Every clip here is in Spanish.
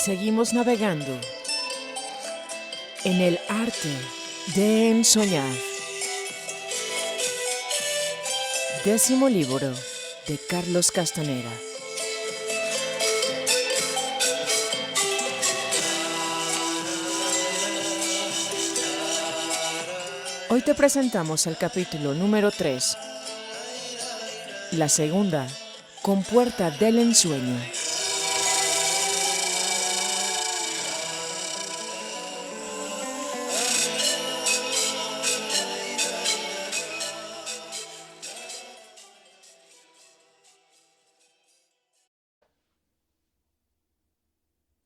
seguimos navegando en el arte de ensoñar. 10º libro de Carlos Castanera. Hoy te presentamos el capítulo número 3, la segunda compuerta del ensueño.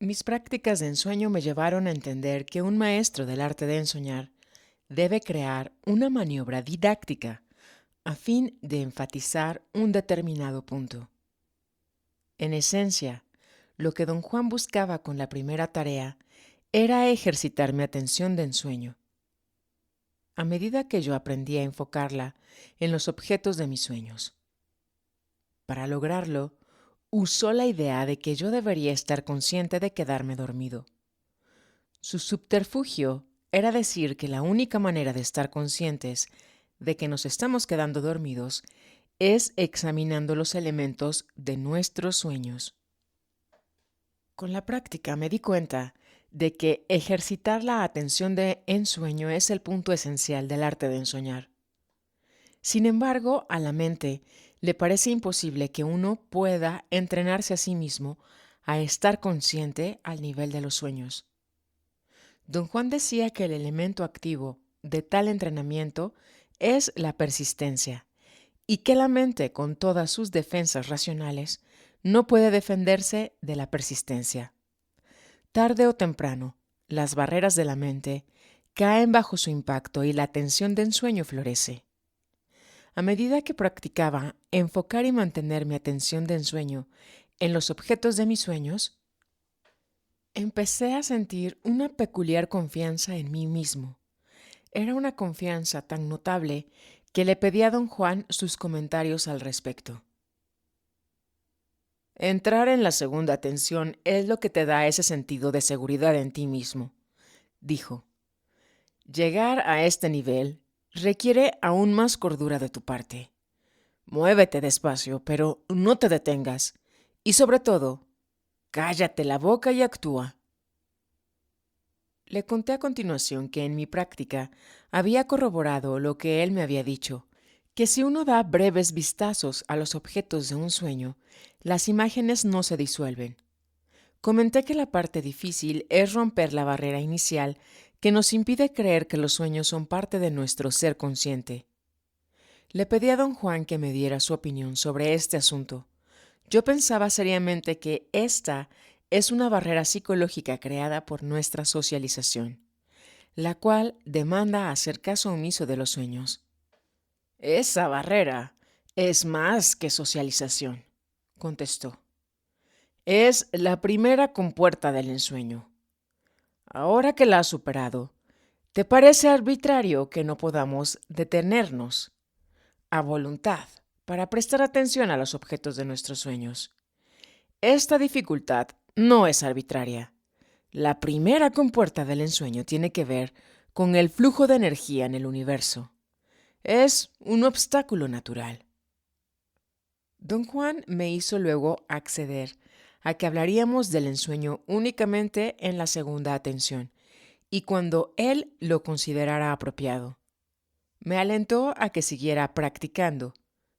Mis prácticas de ensueño me llevaron a entender que un maestro del arte de ensoñar debe crear una maniobra didáctica a fin de enfatizar un determinado punto. En esencia, lo que don Juan buscaba con la primera tarea era ejercitar mi atención de ensueño. A medida que yo aprendí a enfocarla en los objetos de mis sueños. Para lograrlo, usó la idea de que yo debería estar consciente de quedarme dormido. Su subterfugio era decir que la única manera de estar conscientes de que nos estamos quedando dormidos es examinando los elementos de nuestros sueños. Con la práctica me di cuenta de que ejercitar la atención de ensueño es el punto esencial del arte de ensoñar. Sin embargo, a la mente le parece imposible que uno pueda entrenarse a sí mismo a estar consciente al nivel de los sueños. Don Juan decía que el elemento activo de tal entrenamiento es la persistencia y que la mente, con todas sus defensas racionales, no puede defenderse de la persistencia. Tarde o temprano, las barreras de la mente caen bajo su impacto y la atención de ensueño florece. A medida que practicaba enfocar y mantener mi atención de ensueño en los objetos de mis sueños, empecé a sentir una peculiar confianza en mí mismo. Era una confianza tan notable que le pedí a don Juan sus comentarios al respecto. Entrar en la segunda atención es lo que te da ese sentido de seguridad en ti mismo, dijo. Llegar a este nivel requiere aún más cordura de tu parte. Muévete despacio, pero no te detengas. Y sobre todo, cállate la boca y actúa. Le conté a continuación que en mi práctica había corroborado lo que él me había dicho, que si uno da breves vistazos a los objetos de un sueño, las imágenes no se disuelven. Comenté que la parte difícil es romper la barrera inicial que nos impide creer que los sueños son parte de nuestro ser consciente. Le pedí a don Juan que me diera su opinión sobre este asunto. Yo pensaba seriamente que esta es una barrera psicológica creada por nuestra socialización, la cual demanda hacer caso omiso de los sueños. Esa barrera es más que socialización, contestó. Es la primera compuerta del ensueño. Ahora que la has superado, ¿te parece arbitrario que no podamos detenernos a voluntad para prestar atención a los objetos de nuestros sueños? Esta dificultad no es arbitraria. La primera compuerta del ensueño tiene que ver con el flujo de energía en el universo. Es un obstáculo natural. Don Juan me hizo luego acceder a que hablaríamos del ensueño únicamente en la segunda atención y cuando él lo considerara apropiado. Me alentó a que siguiera practicando,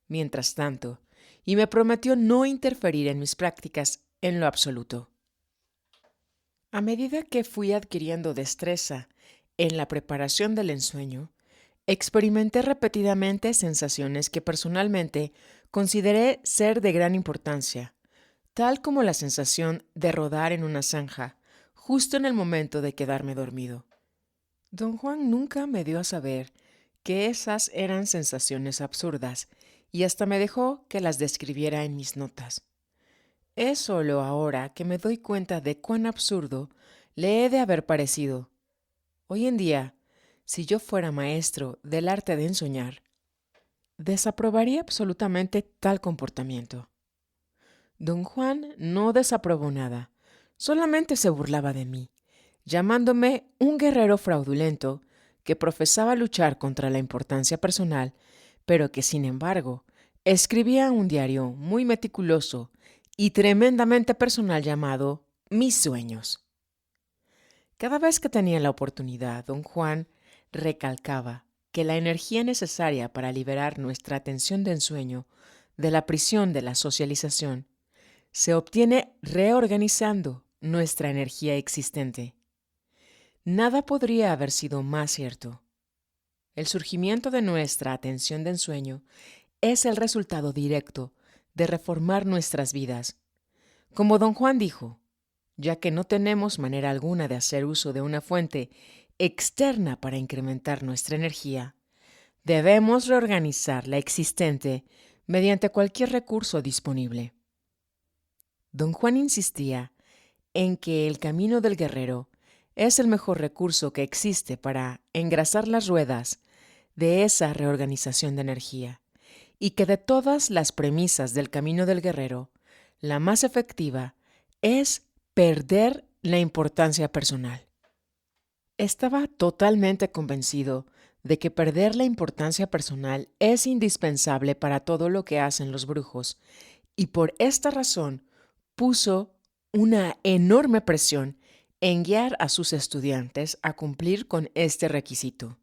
mientras tanto, y me prometió no interferir en mis prácticas en lo absoluto. A medida que fui adquiriendo destreza en la preparación del ensueño, experimenté repetidamente sensaciones que personalmente consideré ser de gran importancia, tal como la sensación de rodar en una zanja, justo en el momento de quedarme dormido. Don Juan nunca me dio a saber que esas eran sensaciones absurdas y hasta me dejó que las describiera en mis notas. Es solo ahora que me doy cuenta de cuán absurdo le he de haber parecido. Hoy en día, si yo fuera maestro del arte de ensoñar, desaprobaría absolutamente tal comportamiento. Don Juan no desaprobó nada, Solamente se burlaba de mí, llamándome un guerrero fraudulento que profesaba luchar contra la importancia personal, pero que, sin embargo, escribía un diario muy meticuloso y tremendamente personal llamado Mis Sueños. Cada vez que tenía la oportunidad, don Juan recalcaba que la energía necesaria para liberar nuestra atención de ensueño de la prisión de la socialización se obtiene reorganizando nuestra energía existente. Nada podría haber sido más cierto. El surgimiento de nuestra atención de ensueño es el resultado directo de reformar nuestras vidas. Como don Juan dijo, ya que no tenemos manera alguna de hacer uso de una fuente externa para incrementar nuestra energía, debemos reorganizar la existente mediante cualquier recurso disponible. Don Juan insistía en que el camino del guerrero es el mejor recurso que existe para engrasar las ruedas de esa reorganización de energía, y que de todas las premisas del camino del guerrero, la más efectiva es perder la importancia personal. Estaba totalmente convencido de que perder la importancia personal es indispensable para todo lo que hacen los brujos, y por esta razón puso una enorme presión en guiar a sus estudiantes a cumplir con este requisito.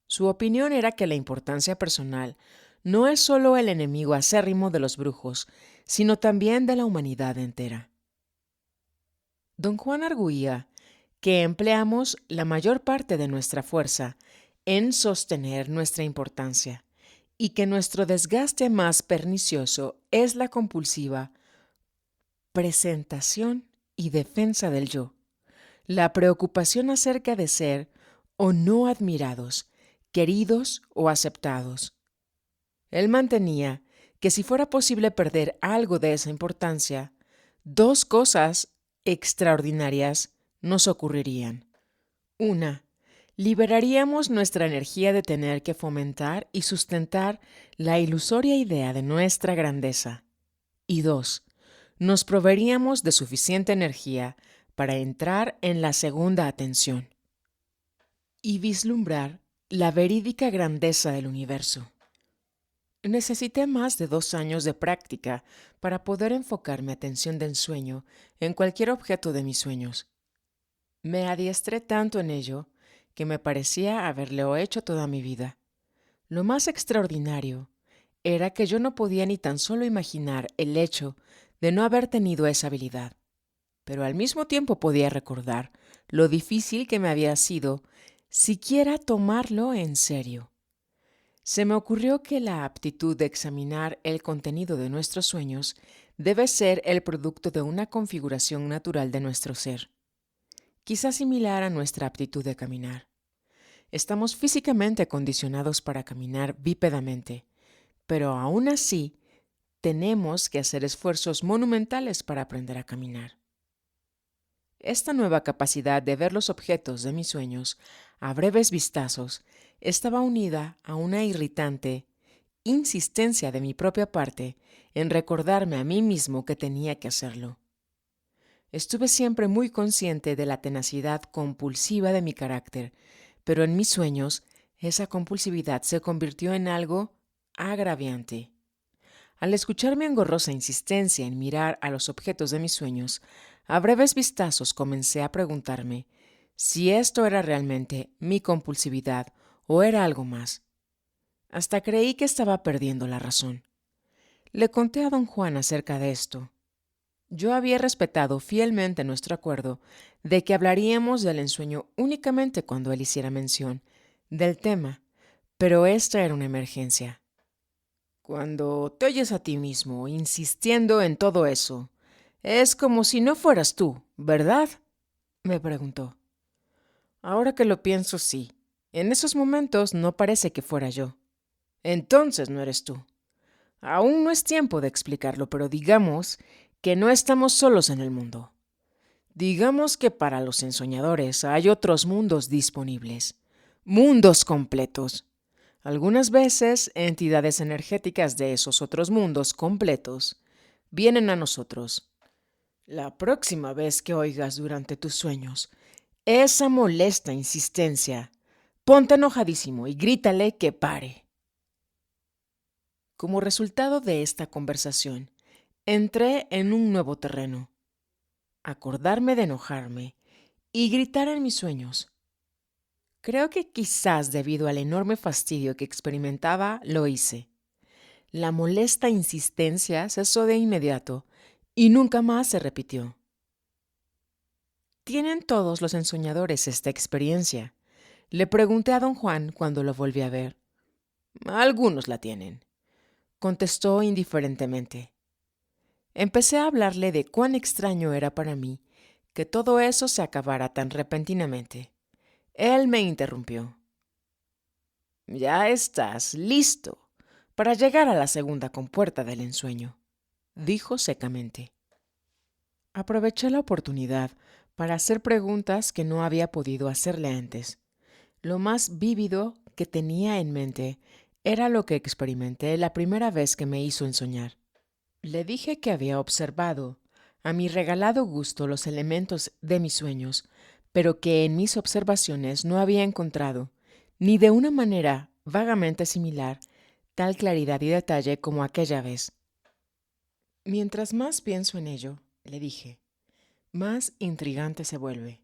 Su opinión era que la importancia personal no es solo el enemigo acérrimo de los brujos, sino también de la humanidad entera. Don Juan arguía que empleamos la mayor parte de nuestra fuerza en sostener nuestra importancia y que nuestro desgaste más pernicioso es la compulsiva presentación y defensa del yo, la preocupación acerca de ser o no admirados, queridos o aceptados. Él mantenía que si fuera posible perder algo de esa importancia, dos cosas extraordinarias nos ocurrirían. Una, liberaríamos nuestra energía de tener que fomentar y sustentar la ilusoria idea de nuestra grandeza. Y dos, nos proveeríamos de suficiente energía para entrar en la segunda atención y vislumbrar la verídica grandeza del universo. Necesité más de 2 años de práctica para poder enfocar mi atención de ensueño en cualquier objeto de mis sueños. Me adiestré tanto en ello que me parecía haberlo hecho toda mi vida. Lo más extraordinario era que yo no podía ni tan solo imaginar el hecho de no haber tenido esa habilidad, pero al mismo tiempo podía recordar lo difícil que me había sido siquiera tomarlo en serio. Se me ocurrió que la aptitud de examinar el contenido de nuestros sueños debe ser el producto de una configuración natural de nuestro ser, quizás similar a nuestra aptitud de caminar. Estamos físicamente condicionados para caminar bípedamente, pero aún así tenemos que hacer esfuerzos monumentales para aprender a caminar. Esta nueva capacidad de ver los objetos de mis sueños a breves vistazos estaba unida a una irritante insistencia de mi propia parte en recordarme a mí mismo que tenía que hacerlo. Estuve siempre muy consciente de la tenacidad compulsiva de mi carácter, pero en mis sueños esa compulsividad se convirtió en algo agraviante. Al escuchar mi engorrosa insistencia en mirar a los objetos de mis sueños, a breves vistazos comencé a preguntarme si esto era realmente mi compulsividad o era algo más. Hasta creí que estaba perdiendo la razón. Le conté a don Juan acerca de esto. Yo había respetado fielmente nuestro acuerdo de que hablaríamos del ensueño únicamente cuando él hiciera mención del tema, pero esta era una emergencia. Cuando te oyes a ti mismo insistiendo en todo eso, es como si no fueras tú, ¿verdad?, me preguntó. Ahora que lo pienso, sí. En esos momentos no parece que fuera yo. Entonces no eres tú. Aún no es tiempo de explicarlo, pero digamos que no estamos solos en el mundo. Digamos que para los ensoñadores hay otros mundos disponibles, mundos completos. Algunas veces, entidades energéticas de esos otros mundos completos vienen a nosotros. La próxima vez que oigas durante tus sueños esa molesta insistencia, ponte enojadísimo y grítale que pare. Como resultado de esta conversación, entré en un nuevo terreno. Acordarme de enojarme y gritar en mis sueños. Creo que quizás debido al enorme fastidio que experimentaba, lo hice. La molesta insistencia cesó de inmediato y nunca más se repitió. ¿Tienen todos los ensoñadores esta experiencia? Le pregunté a don Juan cuando lo volví a ver. Algunos la tienen, contestó indiferentemente. Empecé a hablarle de cuán extraño era para mí que todo eso se acabara tan repentinamente. Él me interrumpió. Ya estás listo para llegar a la segunda compuerta del ensueño, dijo secamente. Aproveché la oportunidad para hacer preguntas que no había podido hacerle antes. Lo más vívido que tenía en mente era lo que experimenté la primera vez que me hizo ensoñar. Le dije que había observado, a mi regalado gusto, los elementos de mis sueños, pero que en mis observaciones no había encontrado, ni de una manera vagamente similar, tal claridad y detalle como aquella vez. Mientras más pienso en ello, le dije, más intrigante se vuelve.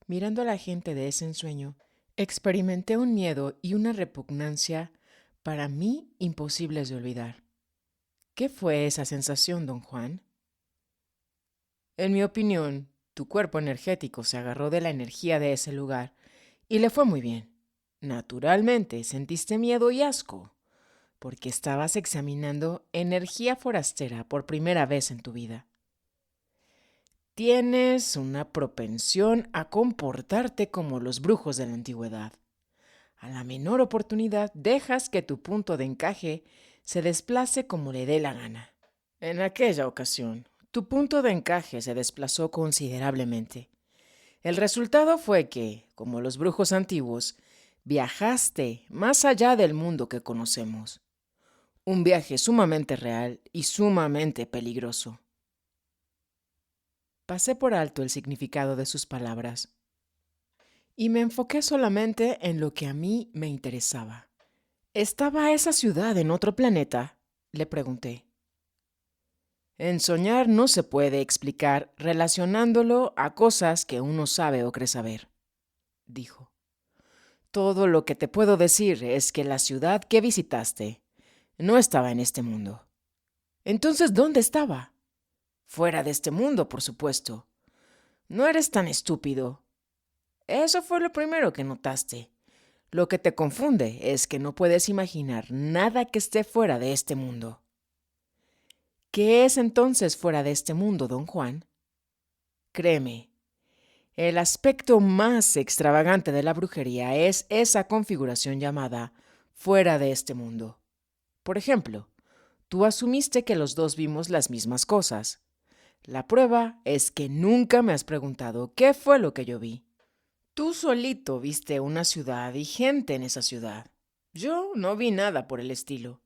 Mirando a la gente de ese ensueño, experimenté un miedo y una repugnancia para mí imposibles de olvidar. ¿Qué fue esa sensación, don Juan? En mi opinión, tu cuerpo energético se agarró de la energía de ese lugar y le fue muy bien. Naturalmente, sentiste miedo y asco, porque estabas examinando energía forastera por primera vez en tu vida. Tienes una propensión a comportarte como los brujos de la antigüedad. A la menor oportunidad dejas que tu punto de encaje se desplace como le dé la gana. En aquella ocasión, tu punto de encaje se desplazó considerablemente. El resultado fue que, como los brujos antiguos, viajaste más allá del mundo que conocemos. Un viaje sumamente real y sumamente peligroso. Pasé por alto el significado de sus palabras y me enfoqué solamente en lo que a mí me interesaba. ¿Estaba esa ciudad en otro planeta?, le pregunté. En soñar no se puede explicar relacionándolo a cosas que uno sabe o cree saber, dijo. Todo lo que te puedo decir es que la ciudad que visitaste no estaba en este mundo. Entonces, ¿dónde estaba? Fuera de este mundo, por supuesto. No eres tan estúpido. Eso fue lo primero que notaste. Lo que te confunde es que no puedes imaginar nada que esté fuera de este mundo. ¿Qué es entonces fuera de este mundo, don Juan? Créeme, el aspecto más extravagante de la brujería es esa configuración llamada fuera de este mundo. Por ejemplo, tú asumiste que los dos vimos las mismas cosas. La prueba es que nunca me has preguntado qué fue lo que yo vi. Tú solito viste una ciudad y gente en esa ciudad. Yo no vi nada por el estilo.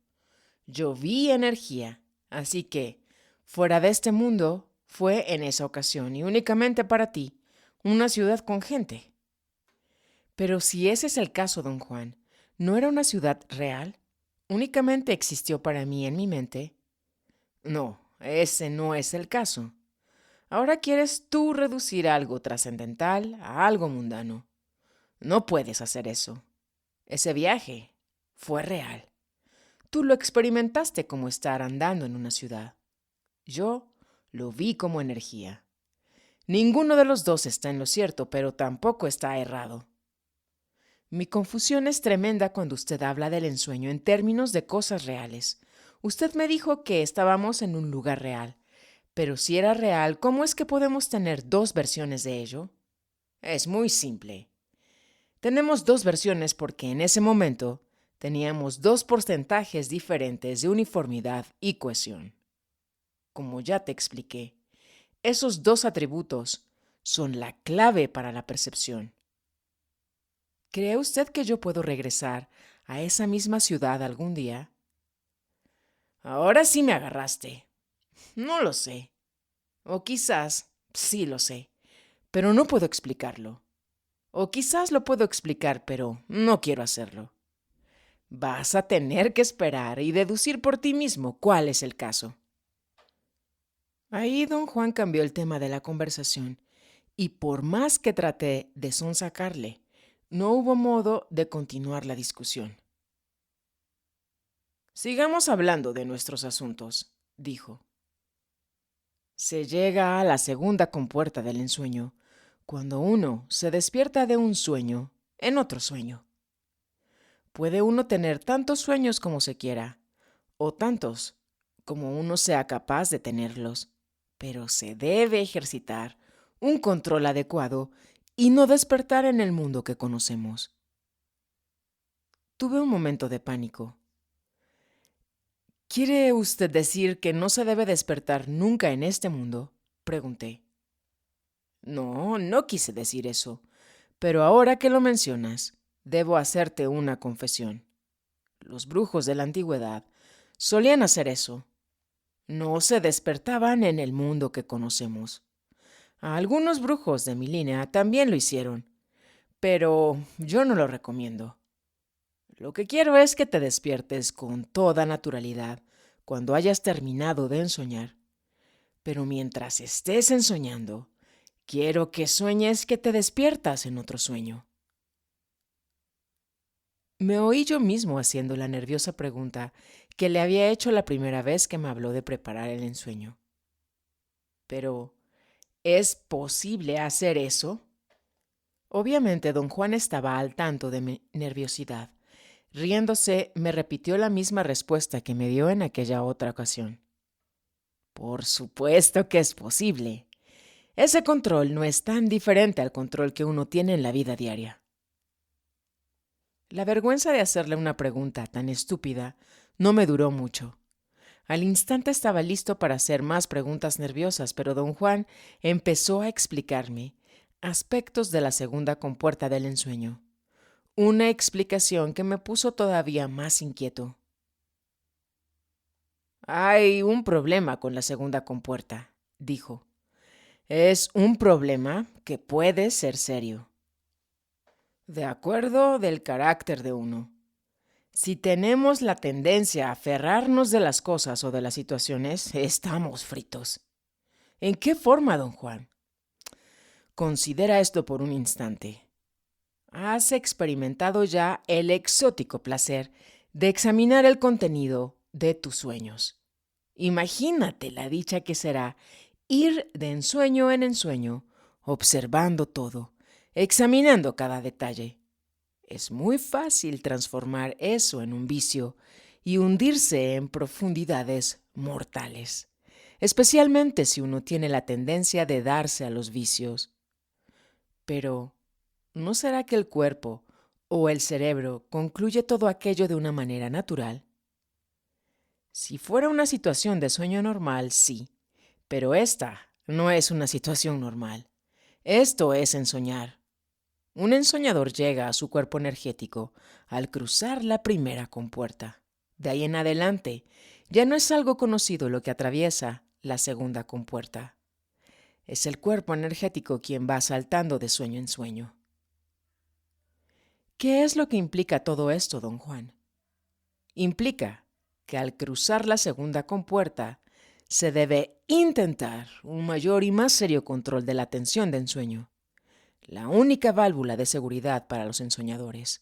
Yo vi energía, así que, fuera de este mundo, fue en esa ocasión y únicamente para ti, una ciudad con gente. Pero si ese es el caso, don Juan, ¿no era una ciudad real? ¿Únicamente existió para mí en mi mente? No, ese no es el caso. Ahora quieres tú reducir algo trascendental a algo mundano. No puedes hacer eso. Ese viaje fue real. Tú lo experimentaste como estar andando en una ciudad. Yo lo vi como energía. Ninguno de los dos está en lo cierto, pero tampoco está errado. Mi confusión es tremenda cuando usted habla del ensueño en términos de cosas reales. Usted me dijo que estábamos en un lugar real. Pero si era real, ¿cómo es que podemos tener dos versiones de ello? Es muy simple. Tenemos dos versiones porque en ese momento teníamos dos porcentajes diferentes de uniformidad y cohesión. Como ya te expliqué, esos dos atributos son la clave para la percepción. ¿Cree usted que yo puedo regresar a esa misma ciudad algún día? Ahora sí me agarraste. No lo sé. O quizás, sí lo sé, pero no puedo explicarlo. O quizás lo puedo explicar, pero no quiero hacerlo. Vas a tener que esperar y deducir por ti mismo cuál es el caso. Ahí don Juan cambió el tema de la conversación, y por más que traté de sonsacarle, no hubo modo de continuar la discusión. Sigamos hablando de nuestros asuntos, dijo. Se llega a la segunda compuerta del ensueño, cuando uno se despierta de un sueño en otro sueño. Puede uno tener tantos sueños como se quiera, o tantos como uno sea capaz de tenerlos, pero se debe ejercitar un control adecuado y no despertar en el mundo que conocemos. Tuve un momento de pánico. ¿Quiere usted decir que no se debe despertar nunca en este mundo? Pregunté. No, no quise decir eso, pero ahora que lo mencionas, debo hacerte una confesión. Los brujos de la antigüedad solían hacer eso. No se despertaban en el mundo que conocemos. Algunos brujos de mi línea también lo hicieron, pero yo no lo recomiendo. Lo que quiero es que te despiertes con toda naturalidad cuando hayas terminado de ensoñar. Pero mientras estés ensoñando, quiero que sueñes que te despiertas en otro sueño. Me oí yo mismo haciendo la nerviosa pregunta que le había hecho la primera vez que me habló de preparar el ensueño. Pero, ¿es posible hacer eso? Obviamente don Juan estaba al tanto de mi nerviosidad. Riéndose, me repitió la misma respuesta que me dio en aquella otra ocasión. Por supuesto que es posible. Ese control no es tan diferente al control que uno tiene en la vida diaria. La vergüenza de hacerle una pregunta tan estúpida no me duró mucho. Al instante estaba listo para hacer más preguntas nerviosas, pero don Juan empezó a explicarme aspectos de la segunda compuerta del ensueño. Una explicación que me puso todavía más inquieto. Hay un problema con la segunda compuerta, dijo. Es un problema que puede ser serio. De acuerdo del carácter de uno. Si tenemos la tendencia a aferrarnos de las cosas o de las situaciones, estamos fritos. ¿En qué forma, don Juan? Considera esto por un instante. ¿Has experimentado ya el exótico placer de examinar el contenido de tus sueños? Imagínate la dicha que será ir de ensueño en ensueño, observando todo, examinando cada detalle. Es muy fácil transformar eso en un vicio y hundirse en profundidades mortales, especialmente si uno tiene la tendencia de darse a los vicios. Pero, ¿no será que el cuerpo o el cerebro concluye todo aquello de una manera natural? Si fuera una situación de sueño normal, sí, pero esta no es una situación normal. Esto es ensoñar. Un ensoñador llega a su cuerpo energético al cruzar la primera compuerta. De ahí en adelante, ya no es algo conocido lo que atraviesa la segunda compuerta. Es el cuerpo energético quien va saltando de sueño en sueño. ¿Qué es lo que implica todo esto, don Juan? Implica que al cruzar la segunda compuerta se debe intentar un mayor y más serio control de la atención de ensueño, la única válvula de seguridad para los ensoñadores.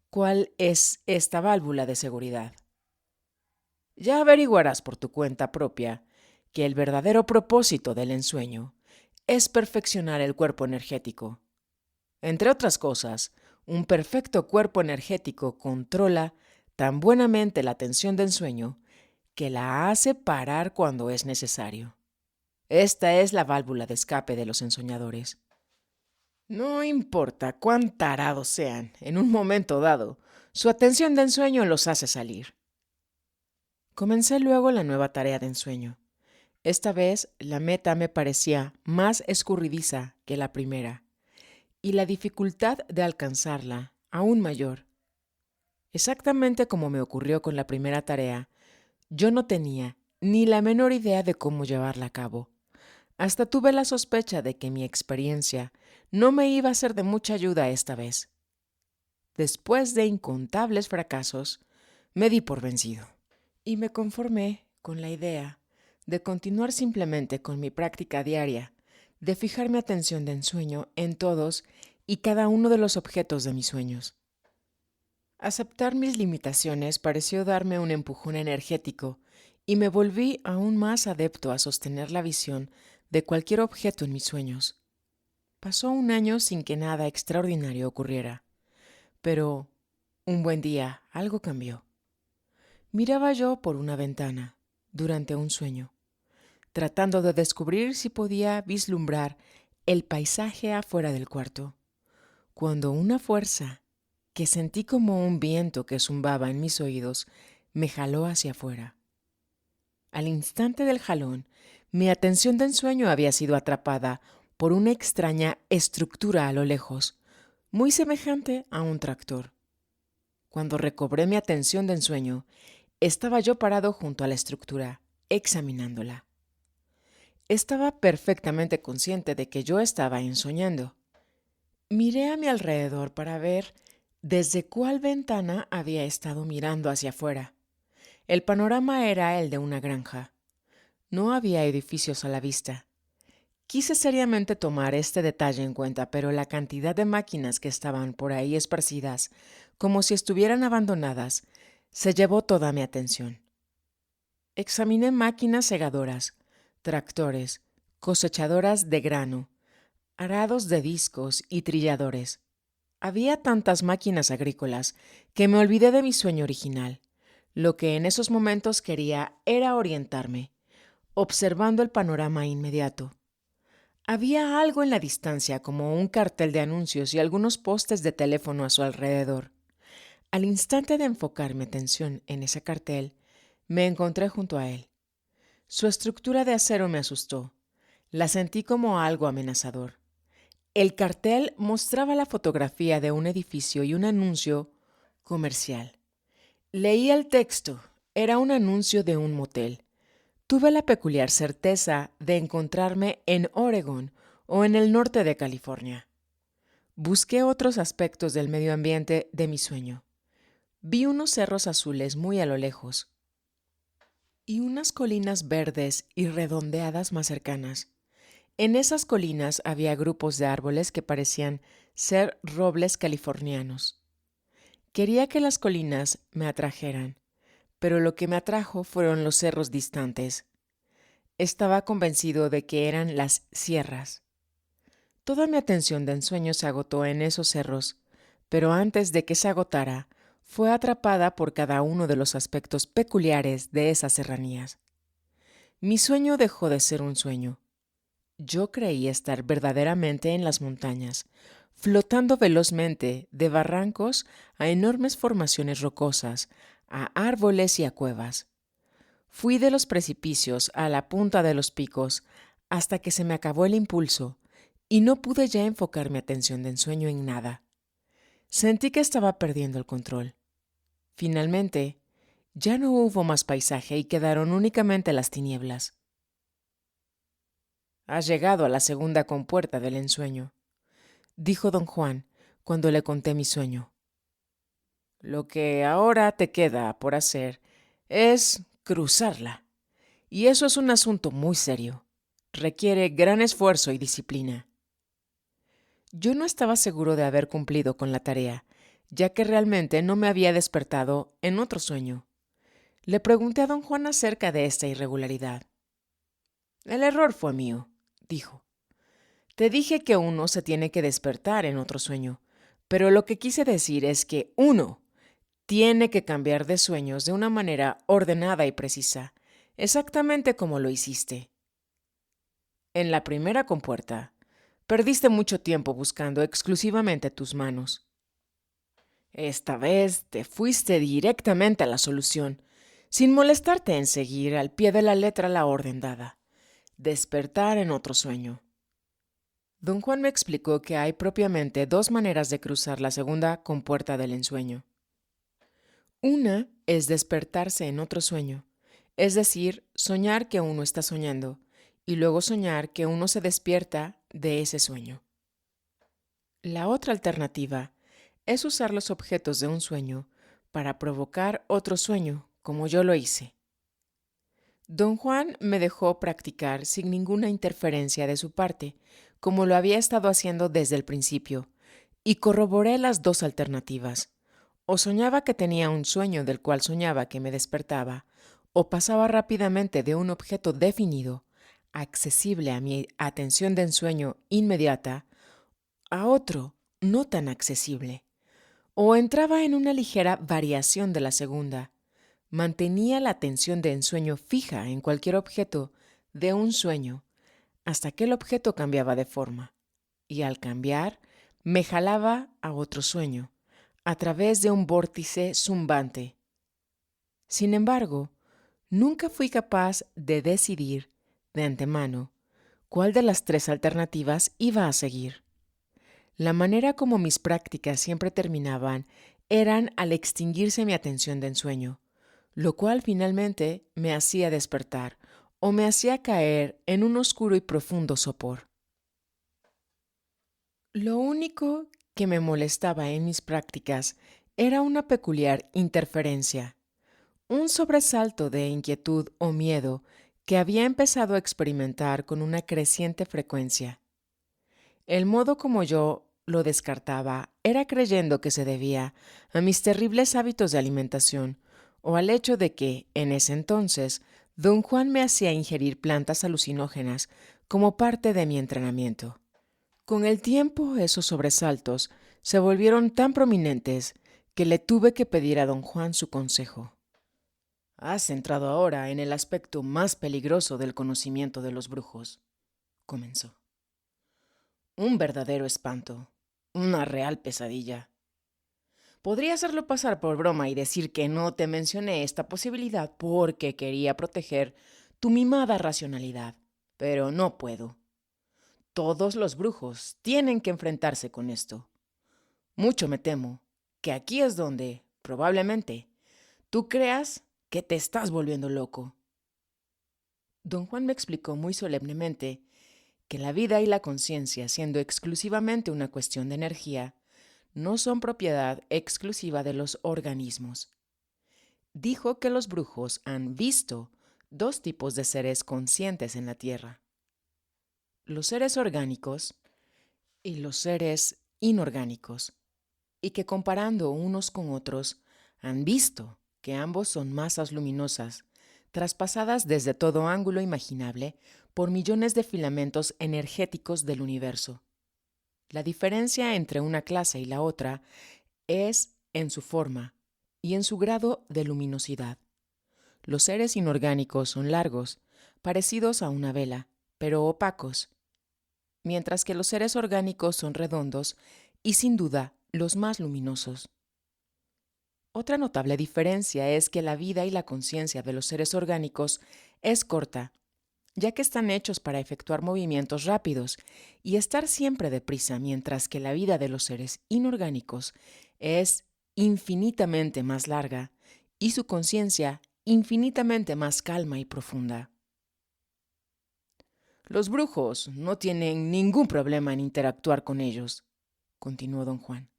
¿Cuál es esta válvula de seguridad? Ya averiguarás por tu cuenta propia que el verdadero propósito del ensueño es perfeccionar el cuerpo energético. Entre otras cosas, un perfecto cuerpo energético controla tan buenamente la atención del sueño que la hace parar cuando es necesario. Esta es la válvula de escape de los ensoñadores. No importa cuán tarados sean, en un momento dado, su atención de ensueño los hace salir. Comencé luego la nueva tarea de ensueño. Esta vez la meta me parecía más escurridiza que la primera, y la dificultad de alcanzarla aún mayor. Exactamente como me ocurrió con la primera tarea, yo no tenía ni la menor idea de cómo llevarla a cabo. Hasta tuve la sospecha de que mi experiencia no me iba a ser de mucha ayuda esta vez. Después de incontables fracasos, me di por vencido y me conformé con la idea de continuar simplemente con mi práctica diaria, de fijar mi atención de ensueño en todos y cada uno de los objetos de mis sueños. Aceptar mis limitaciones pareció darme un empujón energético y me volví aún más adepto a sostener la visión de cualquier objeto en mis sueños. Pasó un año sin que nada extraordinario ocurriera, pero un buen día algo cambió. Miraba yo por una ventana durante un sueño, tratando de descubrir si podía vislumbrar el paisaje afuera del cuarto, cuando una fuerza que sentí como un viento que zumbaba en mis oídos me jaló hacia afuera. Al instante del jalón, mi atención de ensueño había sido atrapada por una extraña estructura a lo lejos, muy semejante a un tractor. Cuando recobré mi atención de ensueño, estaba yo parado junto a la estructura, examinándola. Estaba perfectamente consciente de que yo estaba ensoñando. Miré a mi alrededor para ver desde cuál ventana había estado mirando hacia afuera. El panorama era el de una granja. No había edificios a la vista. Quise seriamente tomar este detalle en cuenta, pero la cantidad de máquinas que estaban por ahí esparcidas, como si estuvieran abandonadas, se llevó toda mi atención. Examiné máquinas segadoras, tractores, cosechadoras de grano, arados de discos y trilladores. Había tantas máquinas agrícolas que me olvidé de mi sueño original. Lo que en esos momentos quería era orientarme, observando el panorama inmediato. Había algo en la distancia, como un cartel de anuncios y algunos postes de teléfono a su alrededor. Al instante de enfocar mi atención en ese cartel, me encontré junto a él. Su estructura de acero me asustó. La sentí como algo amenazador. El cartel mostraba la fotografía de un edificio y un anuncio comercial. Leí el texto. Era un anuncio de un motel. Tuve la peculiar certeza de encontrarme en Oregón o en el norte de California. Busqué otros aspectos del medio ambiente de mi sueño. Vi unos cerros azules muy a lo lejos y unas colinas verdes y redondeadas más cercanas. En esas colinas había grupos de árboles que parecían ser robles californianos. Quería que las colinas me atrajeran, pero lo que me atrajo fueron los cerros distantes. Estaba convencido de que eran las sierras. Toda mi atención de ensueño se agotó en esos cerros, pero antes de que se agotara, fue atrapada por cada uno de los aspectos peculiares de esas serranías. Mi sueño dejó de ser un sueño. Yo creí estar verdaderamente en las montañas, flotando velozmente de barrancos a enormes formaciones rocosas, a árboles y a cuevas. Fui de los precipicios a la punta de los picos hasta que se me acabó el impulso y no pude ya enfocar mi atención de ensueño en nada. Sentí que estaba perdiendo el control. Finalmente, ya no hubo más paisaje y quedaron únicamente las tinieblas. Has llegado a la segunda compuerta del ensueño, dijo don Juan cuando le conté mi sueño. Lo que ahora te queda por hacer es cruzarla. Y eso es un asunto muy serio. Requiere gran esfuerzo y disciplina. Yo no estaba seguro de haber cumplido con la tarea, ya que realmente no me había despertado en otro sueño. Le pregunté a don Juan acerca de esta irregularidad. El error fue mío, dijo. Te dije que uno se tiene que despertar en otro sueño, pero lo que quise decir es que uno tiene que cambiar de sueños de una manera ordenada y precisa, exactamente como lo hiciste. En la primera compuerta, perdiste mucho tiempo buscando exclusivamente tus manos. Esta vez te fuiste directamente a la solución, sin molestarte en seguir al pie de la letra la orden dada: despertar en otro sueño. Don Juan me explicó que hay propiamente dos maneras de cruzar la segunda compuerta del ensueño. Una es despertarse en otro sueño, Es decir, soñar que uno está soñando y luego soñar que uno se despierta de ese sueño. La otra alternativa es usar los objetos de un sueño para provocar otro sueño, como yo lo hice. Don Juan me dejó practicar sin ninguna interferencia de su parte, como lo había estado haciendo desde el principio, y corroboré las dos alternativas. O soñaba que tenía un sueño del cual soñaba que me despertaba, o pasaba rápidamente de un objeto definido, accesible a mi atención de ensueño inmediata, a otro no tan accesible, o entraba en una ligera variación de la segunda. Mantenía la atención de ensueño fija en cualquier objeto de un sueño hasta que el objeto cambiaba de forma, y al cambiar me jalaba a otro sueño a través de un vórtice zumbante. Sin embargo, nunca fui capaz de decidir de antemano cuál de las tres alternativas iba a seguir. La manera como mis prácticas siempre terminaban eran al extinguirse mi atención de ensueño, lo cual finalmente me hacía despertar o me hacía caer en un oscuro y profundo sopor. Lo único que me molestaba en mis prácticas era una peculiar interferencia, un sobresalto de inquietud o miedo que había empezado a experimentar con una creciente frecuencia. El modo como yo lo descartaba era creyendo que se debía a mis terribles hábitos de alimentación o al hecho de que, en ese entonces, don Juan me hacía ingerir plantas alucinógenas como parte de mi entrenamiento. Con el tiempo, esos sobresaltos se volvieron tan prominentes que le tuve que pedir a don Juan su consejo. «Has entrado ahora en el aspecto más peligroso del conocimiento de los brujos», comenzó. «Un verdadero espanto, una real pesadilla. Podría hacerlo pasar por broma y decir que no te mencioné esta posibilidad porque quería proteger tu mimada racionalidad, pero no puedo. Todos los brujos tienen que enfrentarse con esto. Mucho me temo que aquí es donde, probablemente, tú creas que te estás volviendo loco». Don Juan me explicó muy solemnemente que la vida y la conciencia, siendo exclusivamente una cuestión de energía, no son propiedad exclusiva de los organismos. Dijo que los brujos han visto dos tipos de seres conscientes en la Tierra: los seres orgánicos y los seres inorgánicos, y que comparando unos con otros, han visto que ambos son masas luminosas, traspasadas desde todo ángulo imaginable por millones de filamentos energéticos del universo. La diferencia entre una clase y la otra es en su forma y en su grado de luminosidad. Los seres inorgánicos son largos, parecidos a una vela, pero opacos, mientras que los seres orgánicos son redondos y sin duda los más luminosos. Otra notable diferencia es que la vida y la conciencia de los seres orgánicos es corta, ya que están hechos para efectuar movimientos rápidos y estar siempre deprisa, mientras que la vida de los seres inorgánicos es infinitamente más larga y su conciencia infinitamente más calma y profunda. «Los brujos no tienen ningún problema en interactuar con ellos», continuó don Juan.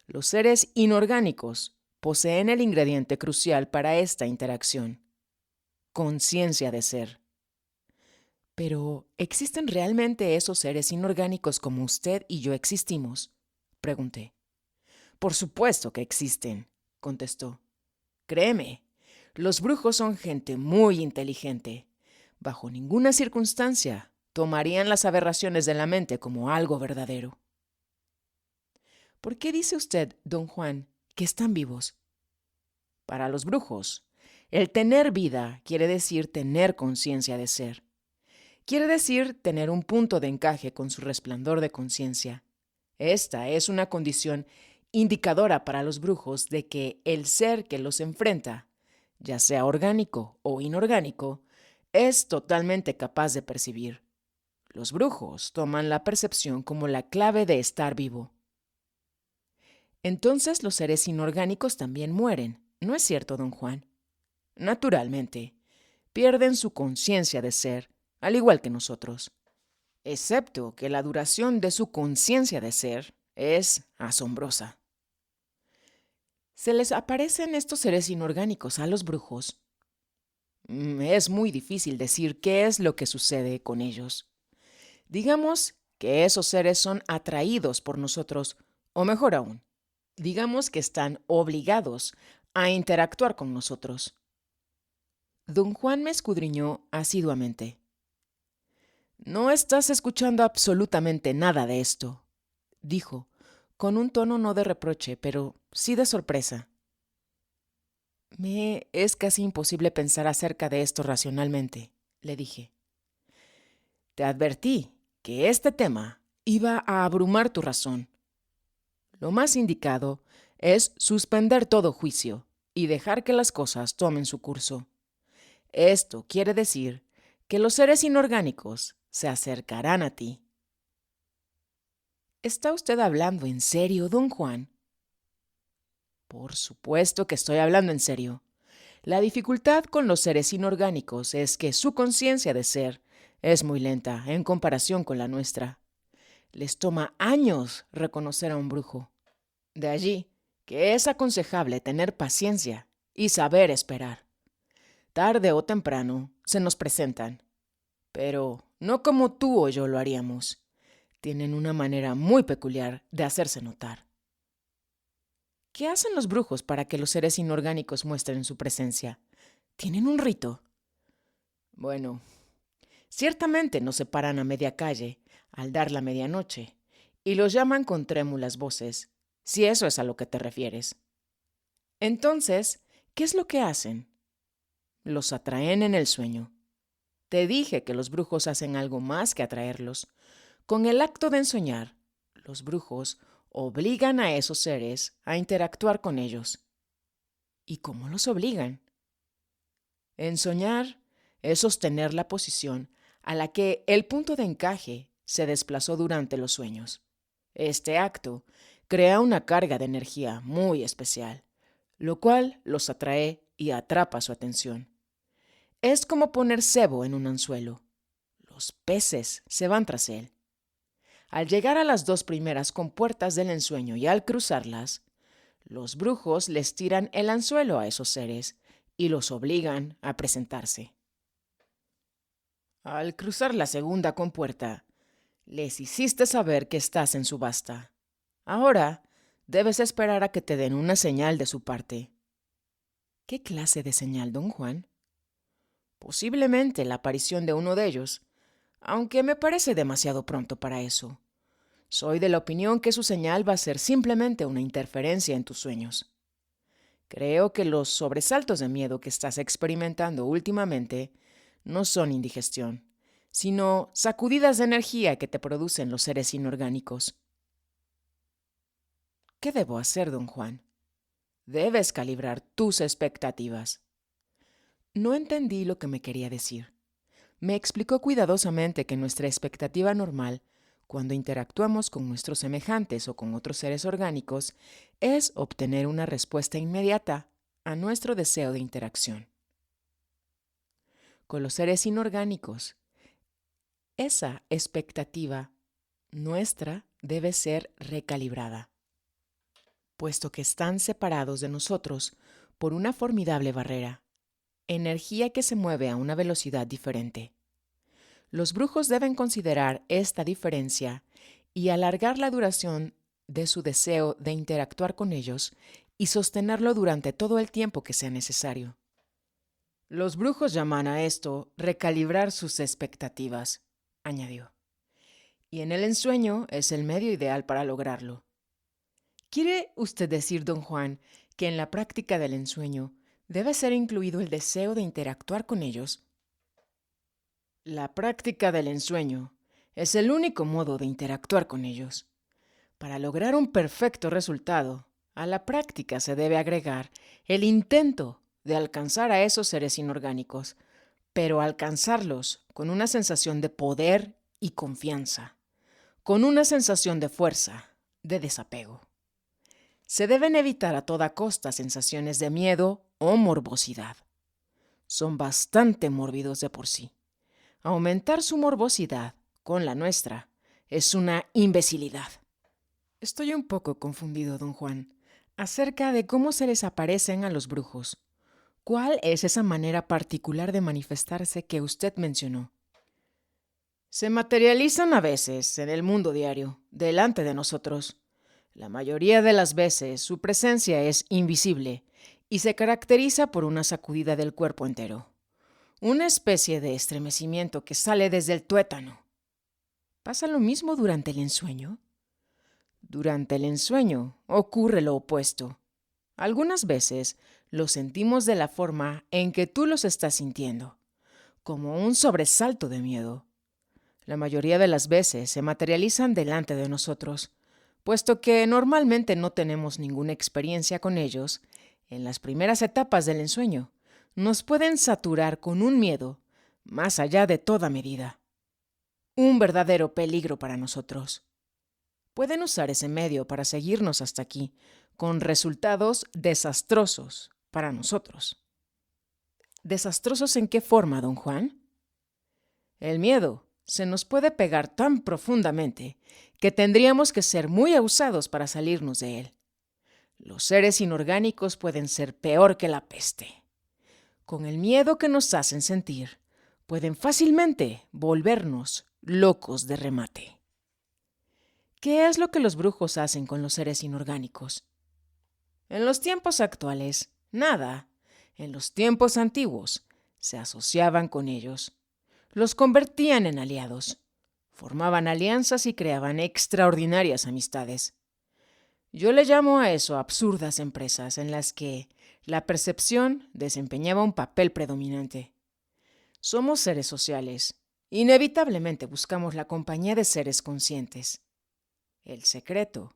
«Los seres inorgánicos poseen el ingrediente crucial para esta interacción: conciencia de ser». «¿Pero existen realmente esos seres inorgánicos como usted y yo existimos?», pregunté. «Por supuesto que existen», contestó. «Créeme, los brujos son gente muy inteligente. Bajo ninguna circunstancia tomarían las aberraciones de la mente como algo verdadero». «¿Por qué dice usted, don Juan, que están vivos?». «Para los brujos, el tener vida quiere decir tener conciencia de ser. Quiere decir tener un punto de encaje con su resplandor de conciencia. Esta es una condición indicadora para los brujos de que el ser que los enfrenta, ya sea orgánico o inorgánico, es totalmente capaz de percibir. Los brujos toman la percepción como la clave de estar vivo». «Entonces los seres inorgánicos también mueren, ¿no es cierto, don Juan?». «Naturalmente. pierden su conciencia de ser, al igual que nosotros, excepto que la duración de su conciencia de ser es asombrosa. ¿Se les aparecen estos seres inorgánicos a los brujos? Es muy difícil decir qué es lo que sucede con ellos. Digamos que esos seres son atraídos por nosotros, o mejor aún, digamos que están obligados a interactuar con nosotros. Don Juan me escudriñó asiduamente. No estás escuchando absolutamente nada de esto, dijo, con un tono no de reproche, pero sí de sorpresa. Me es casi imposible pensar acerca de esto racionalmente, le dije. Te advertí que este tema iba a abrumar tu razón. Lo más indicado es suspender todo juicio y dejar que las cosas tomen su curso. Esto quiere decir que los seres inorgánicos se acercarán a ti. ¿Está usted hablando en serio, don Juan? Por supuesto que estoy hablando en serio. La dificultad con los seres inorgánicos es que su conciencia de ser es muy lenta en comparación con la nuestra. Les toma años reconocer a un brujo. De allí que es aconsejable tener paciencia y saber esperar. Tarde o temprano se nos presentan, pero no como tú o yo lo haríamos. Tienen una manera muy peculiar de hacerse notar. ¿Qué hacen los brujos para que los seres inorgánicos muestren su presencia? ¿Tienen un rito? Bueno, ciertamente nos separan a media calle al dar la medianoche y los llaman con trémulas voces, si eso es a lo que te refieres. Entonces, ¿qué es lo que hacen? Los atraen en el sueño. Te dije que los brujos hacen algo más que atraerlos. Con el acto de ensoñar, los brujos obligan a esos seres a interactuar con ellos. ¿Y cómo los obligan? Ensoñar es sostener la posición a la que el punto de encaje se desplazó durante los sueños. Este acto crea una carga de energía muy especial, lo cual los atrae y atrapa su atención. Es como poner cebo en un anzuelo. Los peces se van tras él. Al llegar a las dos primeras compuertas del ensueño y al cruzarlas, los brujos les tiran el anzuelo a esos seres y los obligan a presentarse. Al cruzar la segunda compuerta, les hiciste saber que estás en subasta. Ahora debes esperar a que te den una señal de su parte. ¿Qué clase de señal, don Juan? Posiblemente la aparición de uno de ellos, aunque me parece demasiado pronto para eso. Soy de la opinión que su señal va a ser simplemente una interferencia en tus sueños. Creo que los sobresaltos de miedo que estás experimentando últimamente no son indigestión, sino sacudidas de energía que te producen los seres inorgánicos. ¿Qué debo hacer, don Juan? Debes calibrar tus expectativas. No entendí lo que me quería decir. Me explicó cuidadosamente que nuestra expectativa normal, cuando interactuamos con nuestros semejantes o con otros seres orgánicos, es obtener una respuesta inmediata a nuestro deseo de interacción. Con los seres inorgánicos, esa expectativa nuestra debe ser recalibrada, puesto que están separados de nosotros por una formidable barrera, energía que se mueve a una velocidad diferente. Los brujos deben considerar esta diferencia y alargar la duración de su deseo de interactuar con ellos y sostenerlo durante todo el tiempo que sea necesario. Los brujos llaman a esto recalibrar sus expectativas, añadió. Y en el ensueño es el medio ideal para lograrlo. ¿Quiere usted decir, don Juan, que en la práctica del ensueño debe ser incluido el deseo de interactuar con ellos? La práctica del ensueño es el único modo de interactuar con ellos. Para lograr un perfecto resultado, a la práctica se debe agregar el intento de alcanzar a esos seres inorgánicos, pero alcanzarlos con una sensación de poder y confianza, con una sensación de fuerza, de desapego. Se deben evitar a toda costa sensaciones de miedo o morbosidad. son bastante mórbidos de por sí. Aumentar su morbosidad con la nuestra es una imbecilidad. Estoy un poco confundido, don Juan, acerca de cómo se les aparecen a los brujos. ¿Cuál es esa manera particular de manifestarse que usted mencionó? Se materializan a veces en el mundo diario, delante de nosotros. La mayoría de las veces su presencia es invisible y se caracteriza por una sacudida del cuerpo entero. Una especie de estremecimiento que sale desde el tuétano. ¿Pasa lo mismo durante el ensueño? Durante el ensueño ocurre lo opuesto. Algunas veces los sentimos de la forma en que tú los estás sintiendo, como un sobresalto de miedo. La mayoría de las veces se materializan delante de nosotros, puesto que normalmente no tenemos ninguna experiencia con ellos. En las primeras etapas del ensueño, nos pueden saturar con un miedo más allá de toda medida. Un verdadero peligro para nosotros. Pueden usar ese medio para seguirnos hasta aquí, con resultados desastrosos para nosotros. ¿Desastrosos en qué forma, don Juan? El miedo se nos puede pegar tan profundamente que tendríamos que ser muy abusados para salirnos de él. Los seres inorgánicos pueden ser peor que la peste. Con el miedo que nos hacen sentir, pueden fácilmente volvernos locos de remate. ¿Qué es lo que los brujos hacen con los seres inorgánicos? En los tiempos actuales, nada. En los tiempos antiguos, se asociaban con ellos. Los convertían en aliados. Formaban alianzas y creaban extraordinarias amistades. Yo le llamo a eso absurdas empresas en las que la percepción desempeñaba un papel predominante. Somos seres sociales. Inevitablemente buscamos la compañía de seres conscientes. El secreto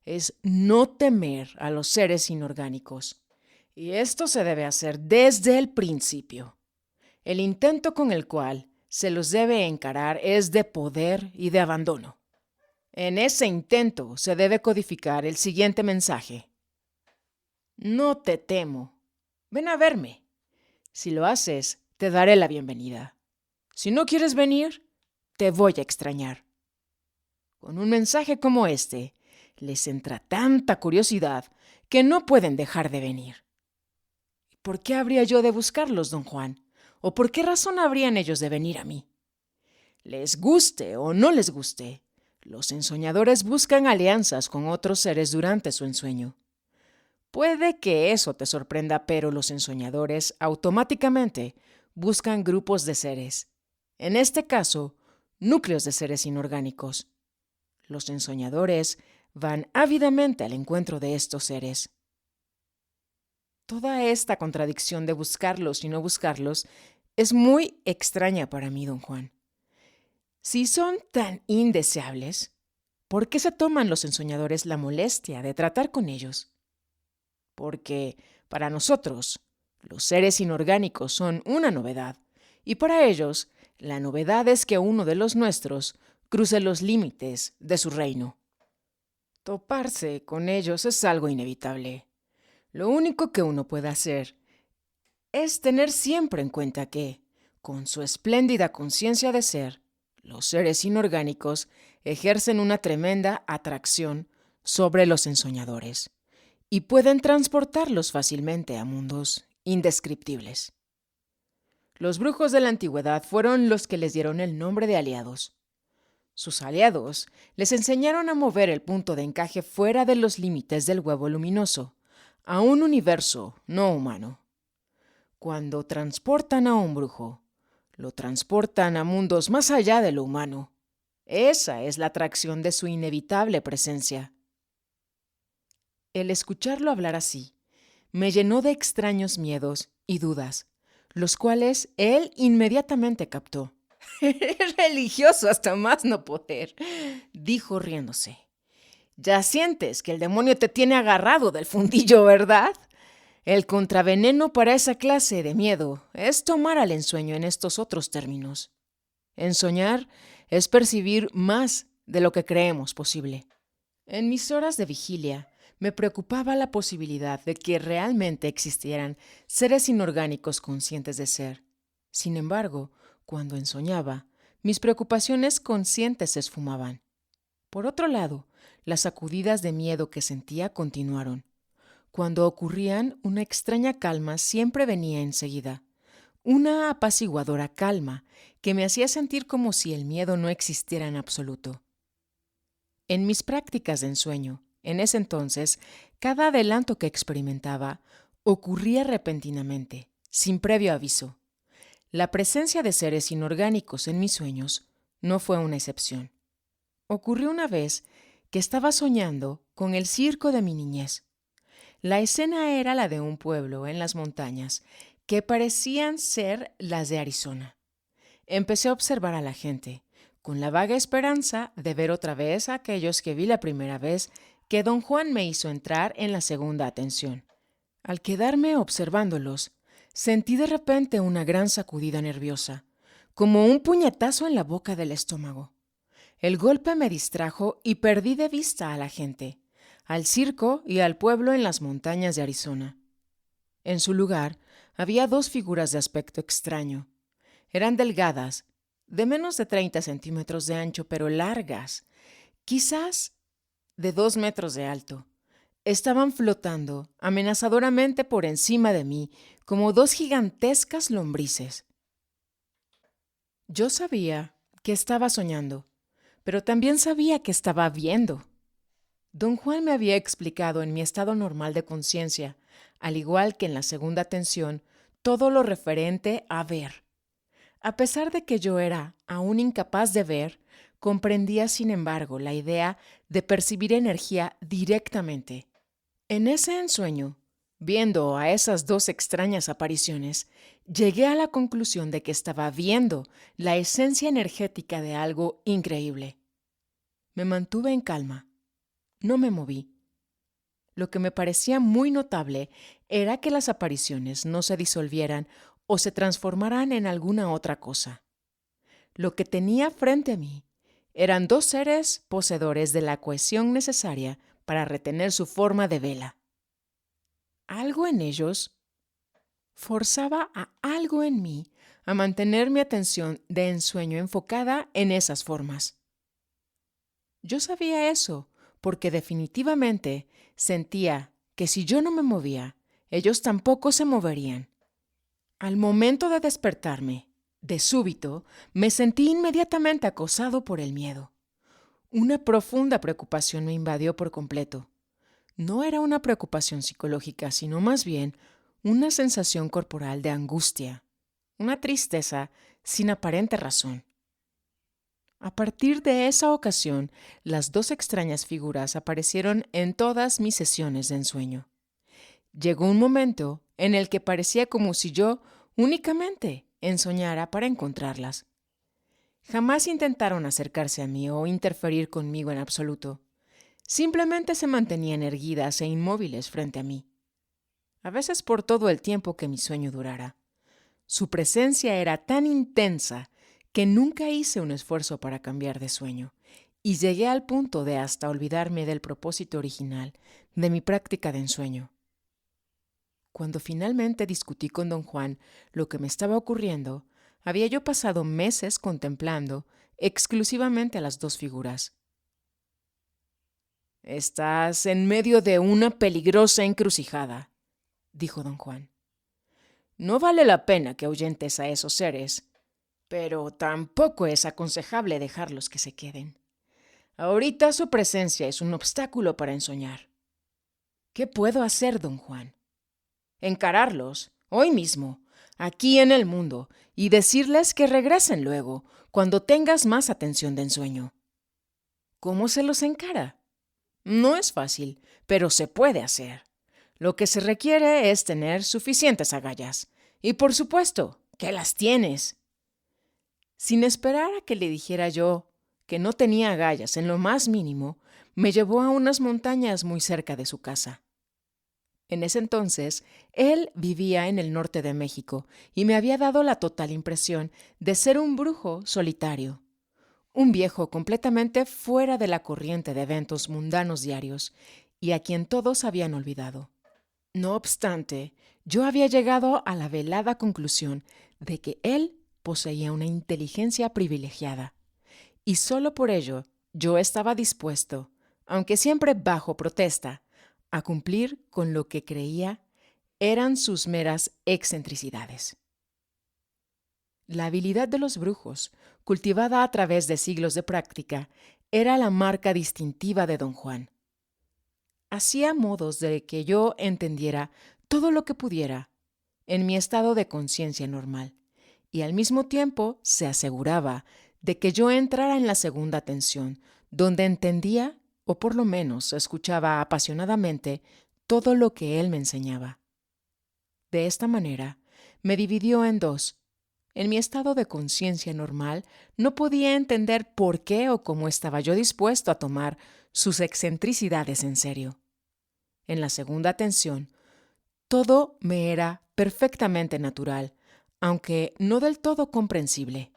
es no temer a los seres inorgánicos. Y esto se debe hacer desde el principio. El intento con el cual se los debe encarar es de poder y de abandono. En ese intento se debe codificar el siguiente mensaje. No te temo. Ven a verme. Si lo haces, te daré la bienvenida. Si no quieres venir, te voy a extrañar. Con un mensaje como este, les entra tanta curiosidad que no pueden dejar de venir. ¿Por qué habría yo de buscarlos, don Juan? ¿O por qué razón habrían ellos de venir a mí? Les guste o no les guste, los ensoñadores buscan alianzas con otros seres durante su ensueño. Puede que eso te sorprenda, pero los ensoñadores automáticamente buscan grupos de seres. En este caso, núcleos de seres inorgánicos. Los ensoñadores van ávidamente al encuentro de estos seres. Toda esta contradicción de buscarlos y no buscarlos es muy extraña para mí, don Juan. Si son tan indeseables, ¿por qué se toman los ensoñadores la molestia de tratar con ellos? Porque para nosotros, los seres inorgánicos son una novedad, y para ellos, la novedad es que uno de los nuestros cruce los límites de su reino. Toparse con ellos es algo inevitable. Lo único que uno puede hacer es tener siempre en cuenta que, con su espléndida conciencia de ser, los seres inorgánicos ejercen una tremenda atracción sobre los ensoñadores y pueden transportarlos fácilmente a mundos indescriptibles. Los brujos de la antigüedad fueron los que les dieron el nombre de aliados. Sus aliados les enseñaron a mover el punto de encaje fuera de los límites del huevo luminoso, a un universo no humano. Cuando transportan a un brujo, lo transportan a mundos más allá de lo humano. Esa es la atracción de su inevitable presencia. El escucharlo hablar así me llenó de extraños miedos y dudas, los cuales él inmediatamente captó. «Eres religioso hasta más no poder», dijo riéndose. «Ya sientes que el demonio te tiene agarrado del fundillo, ¿verdad? El contraveneno para esa clase de miedo es tomar al ensueño en estos otros términos. Ensoñar es percibir más de lo que creemos posible. En mis horas de vigilia Me preocupaba la posibilidad de que realmente existieran seres inorgánicos conscientes de ser. Sin embargo, cuando ensoñaba, mis preocupaciones conscientes se esfumaban. Por otro lado, las sacudidas de miedo que sentía continuaron. Cuando ocurrían, una extraña calma siempre venía enseguida. Una apaciguadora calma que me hacía sentir como si el miedo no existiera en absoluto. En mis prácticas de ensueño, en ese entonces, cada adelanto que experimentaba ocurría repentinamente, sin previo aviso. La presencia de seres inorgánicos en mis sueños no fue una excepción. Ocurrió una vez que estaba soñando con el circo de mi niñez. La escena era la de un pueblo en las montañas que parecían ser las de Arizona. Empecé a observar a la gente, con la vaga esperanza de ver otra vez a aquellos que vi la primera vez que don Juan me hizo entrar en la segunda atención. Al quedarme observándolos, sentí de repente una gran sacudida nerviosa, como un puñetazo en la boca del estómago. El golpe me distrajo y perdí de vista a la gente, al circo y al pueblo en las montañas de Arizona. En su lugar había dos figuras de aspecto extraño. Eran delgadas, de menos de 30 centímetros de ancho, pero largas, quizás de 2 metros de alto. Estaban flotando amenazadoramente por encima de mí como dos gigantescas lombrices. Yo sabía que estaba soñando, pero también sabía que estaba viendo. Don Juan me había explicado en mi estado normal de conciencia, al igual que en la segunda atención, todo lo referente a ver. A pesar de que yo era aún incapaz de ver, comprendía sin embargo la idea de percibir energía directamente. En ese ensueño, viendo a esas dos extrañas apariciones, llegué a la conclusión de que estaba viendo la esencia energética de algo increíble. Me mantuve en calma. No me moví. Lo que me parecía muy notable era que las apariciones no se disolvieran o se transformaran en alguna otra cosa. Lo que tenía frente a mí eran dos seres poseedores de la cohesión necesaria para retener su forma de vela. Algo en ellos forzaba a algo en mí a mantener mi atención de ensueño enfocada en esas formas. Yo sabía eso porque definitivamente sentía que si yo no me movía, ellos tampoco se moverían. Al momento de despertarme, de súbito, me sentí inmediatamente acosado por el miedo. Una profunda preocupación me invadió por completo. No era una preocupación psicológica, sino más bien una sensación corporal de angustia, una tristeza sin aparente razón. A partir de esa ocasión, las dos extrañas figuras aparecieron en todas mis sesiones de ensueño. Llegó un momento en el que parecía como si yo únicamente ensoñara para encontrarlas. Jamás intentaron acercarse a mí o interferir conmigo en absoluto. Simplemente se mantenían erguidas e inmóviles frente a mí, a veces por todo el tiempo que mi sueño durara. Su presencia era tan intensa que nunca hice un esfuerzo para cambiar de sueño, y llegué al punto de hasta olvidarme del propósito original de mi práctica de ensueño. Cuando finalmente discutí con don Juan lo que me estaba ocurriendo, había yo pasado meses contemplando exclusivamente a las dos figuras. «Estás en medio de una peligrosa encrucijada», dijo don Juan. «No vale la pena que ahuyentes a esos seres, pero tampoco es aconsejable dejarlos que se queden. Ahorita su presencia es un obstáculo para ensoñar. ¿Qué puedo hacer, don Juan? Encararlos, hoy mismo, aquí en el mundo, y decirles que regresen luego, cuando tengas más atención de ensueño». ¿Cómo se los encara? No es fácil, pero se puede hacer. Lo que se requiere es tener suficientes agallas. Y por supuesto, que las tienes. Sin esperar a que le dijera yo que no tenía agallas en lo más mínimo, me llevó a unas montañas muy cerca de su casa. En ese entonces, él vivía en el norte de México y me había dado la total impresión de ser un brujo solitario. Un viejo completamente fuera de la corriente de eventos mundanos diarios, y a quien todos habían olvidado. No obstante, yo había llegado a la velada conclusión de que él poseía una inteligencia privilegiada, y solo por ello yo estaba dispuesto, aunque siempre bajo protesta, a cumplir con lo que creía eran sus meras excentricidades. La habilidad de los brujos, cultivada a través de siglos de práctica, era la marca distintiva de don Juan. Hacía modos de que yo entendiera todo lo que pudiera en mi estado de conciencia normal, y al mismo tiempo se aseguraba de que yo entrara en la segunda tensión, donde entendía, o por lo menos escuchaba apasionadamente, todo lo que él me enseñaba. De esta manera, me dividió en dos. En mi estado de conciencia normal, no podía entender por qué o cómo estaba yo dispuesto a tomar sus excentricidades en serio. En la segunda tensión, todo me era perfectamente natural, aunque no del todo comprensible.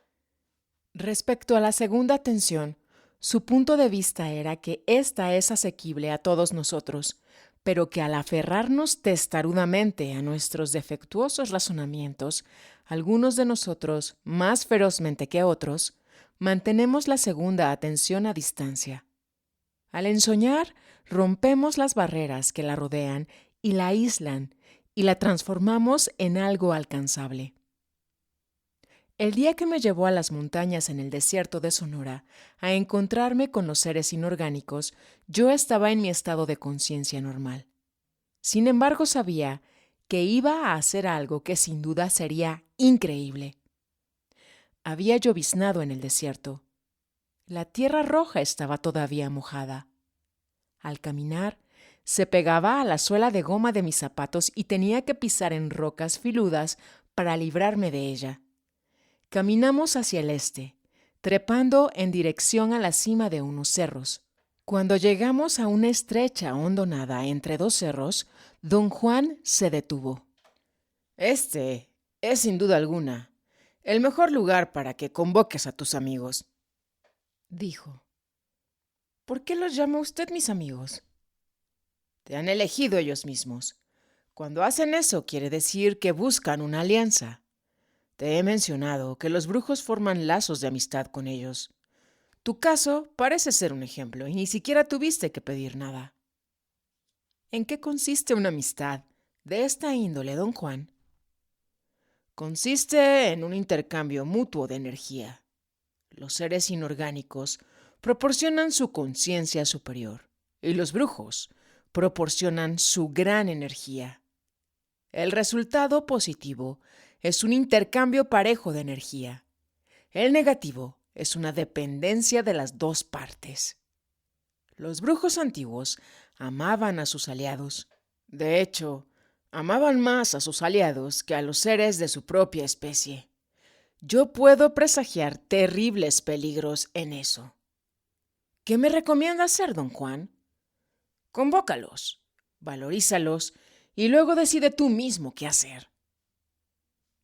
Respecto a la segunda tensión, su punto de vista era que ésta es asequible a todos nosotros, pero que al aferrarnos testarudamente a nuestros defectuosos razonamientos, algunos de nosotros, más ferozmente que otros, mantenemos la segunda atención a distancia. Al ensoñar, rompemos las barreras que la rodean y la aíslan, y la transformamos en algo alcanzable. El día que me llevó a las montañas en el desierto de Sonora a encontrarme con los seres inorgánicos, yo estaba en mi estado de conciencia normal. Sin embargo, sabía que iba a hacer algo que sin duda sería increíble. Había lloviznado en el desierto. La tierra roja estaba todavía mojada. Al caminar, se pegaba a la suela de goma de mis zapatos y tenía que pisar en rocas filudas para librarme de ella. Caminamos hacia el este, trepando en dirección a la cima de unos cerros. Cuando llegamos a una estrecha hondonada entre dos cerros, don Juan se detuvo. Este es sin duda alguna el mejor lugar para que convoques a tus amigos, dijo. ¿Por qué los llama usted mis amigos? Te han elegido ellos mismos. Cuando hacen eso quiere decir que buscan una alianza. Te he mencionado que los brujos forman lazos de amistad con ellos. Tu caso parece ser un ejemplo y ni siquiera tuviste que pedir nada. ¿En qué consiste una amistad de esta índole, don Juan? Consiste en un intercambio mutuo de energía. Los seres inorgánicos proporcionan su conciencia superior y los brujos proporcionan su gran energía. El resultado positivo es un intercambio parejo de energía. El negativo es una dependencia de las dos partes. Los brujos antiguos amaban a sus aliados. De hecho, amaban más a sus aliados que a los seres de su propia especie. Yo puedo presagiar terribles peligros en eso. ¿Qué me recomienda hacer, don Juan? Convócalos, valorízalos y luego decide tú mismo qué hacer.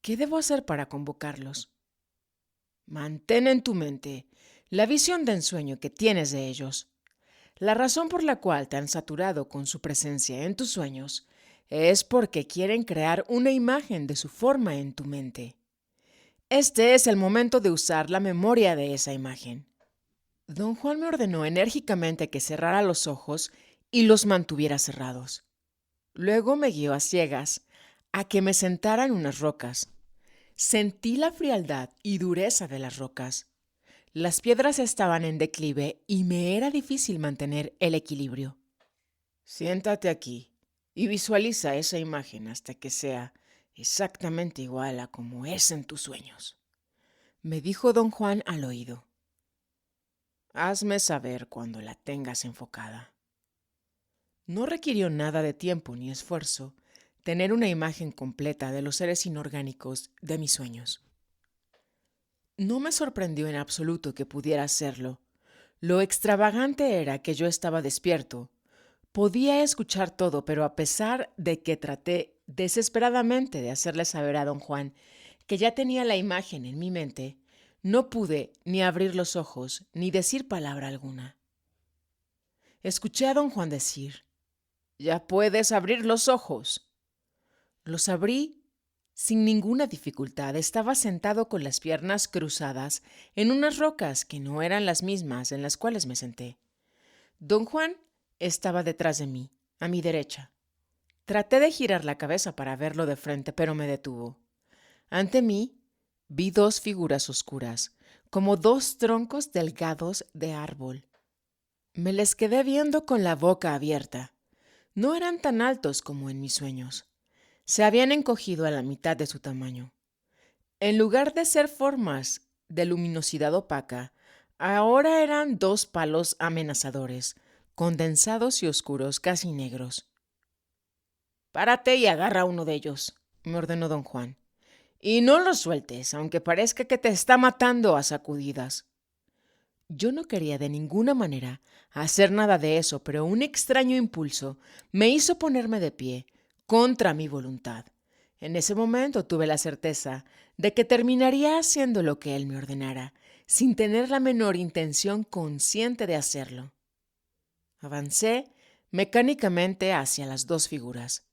¿Qué debo hacer para convocarlos? Mantén en tu mente la visión de ensueño que tienes de ellos. La razón por la cual te han saturado con su presencia en tus sueños es porque quieren crear una imagen de su forma en tu mente. Este es el momento de usar la memoria de esa imagen. Don Juan me ordenó enérgicamente que cerrara los ojos y los mantuviera cerrados. Luego me guió a ciegas a que me sentara en unas rocas. Sentí la frialdad y dureza de las rocas. Las piedras estaban en declive y me era difícil mantener el equilibrio. Siéntate aquí y visualiza esa imagen hasta que sea exactamente igual a como es en tus sueños, me dijo don Juan al oído. Hazme saber cuando la tengas enfocada. No requirió nada de tiempo ni esfuerzo tener una imagen completa de los seres inorgánicos de mis sueños. No me sorprendió en absoluto que pudiera hacerlo. Lo extravagante era que yo estaba despierto. Podía escuchar todo, pero a pesar de que traté desesperadamente de hacerle saber a don Juan que ya tenía la imagen en mi mente, no pude ni abrir los ojos ni decir palabra alguna. Escuché a don Juan decir: Ya puedes abrir los ojos. Los abrí sin ninguna dificultad. Estaba sentado con las piernas cruzadas en unas rocas que no eran las mismas en las cuales me senté. Don Juan estaba detrás de mí, a mi derecha. Traté de girar la cabeza para verlo de frente, pero me detuvo. Ante mí vi dos figuras oscuras, como dos troncos delgados de árbol. Me les quedé viendo con la boca abierta. No eran tan altos como en mis sueños. Se habían encogido a la mitad de su tamaño. En lugar de ser formas de luminosidad opaca, ahora eran dos palos amenazadores, condensados y oscuros, casi negros. «Párate y agarra uno de ellos», me ordenó don Juan. «Y no lo sueltes, aunque parezca que te está matando a sacudidas». Yo no quería de ninguna manera hacer nada de eso, pero un extraño impulso me hizo ponerme de pie, contra mi voluntad. En ese momento tuve la certeza de que terminaría haciendo lo que él me ordenara, sin tener la menor intención consciente de hacerlo. Avancé mecánicamente hacia las dos figuras.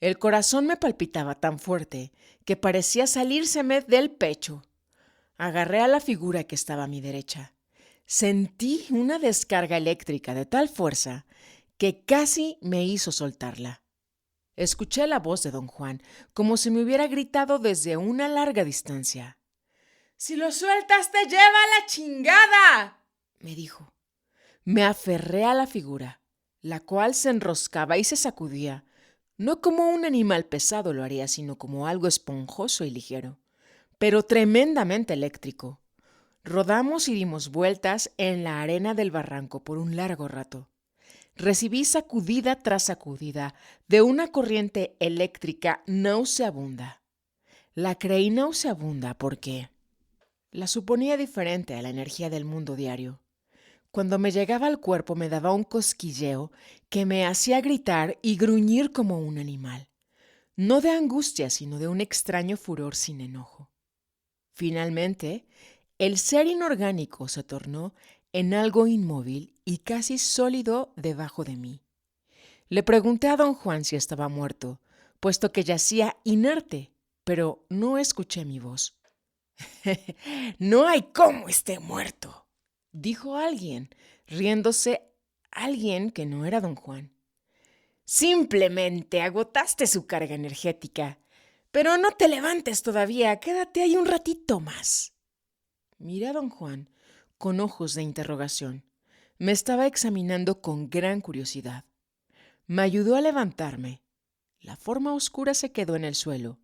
El corazón me palpitaba tan fuerte que parecía salírseme del pecho. Agarré a la figura que estaba a mi derecha. Sentí una descarga eléctrica de tal fuerza que casi me hizo soltarla. Escuché la voz de don Juan como si me hubiera gritado desde una larga distancia. «Si lo sueltas te lleva a la chingada», me dijo. Me aferré a la figura, la cual se enroscaba y se sacudía, no como un animal pesado lo haría, sino como algo esponjoso y ligero, pero tremendamente eléctrico. Rodamos y dimos vueltas en la arena del barranco por un largo rato. Recibí sacudida tras sacudida de una corriente eléctrica nauseabunda. La creí nauseabunda porque la suponía diferente a la energía del mundo diario. Cuando me llegaba al cuerpo me daba un cosquilleo que me hacía gritar y gruñir como un animal, no de angustia, sino de un extraño furor sin enojo. Finalmente, el ser inorgánico se tornó en algo inmóvil y casi sólido debajo de mí. Le pregunté a don Juan si estaba muerto, puesto que yacía inerte, pero no escuché mi voz. «No hay cómo esté muerto», dijo alguien, riéndose, alguien que no era don Juan. «Simplemente agotaste su carga energética. Pero no te levantes todavía, quédate ahí un ratito más». Miré a don Juan con ojos de interrogación. Me estaba examinando con gran curiosidad. Me ayudó a levantarme. La forma oscura se quedó en el suelo.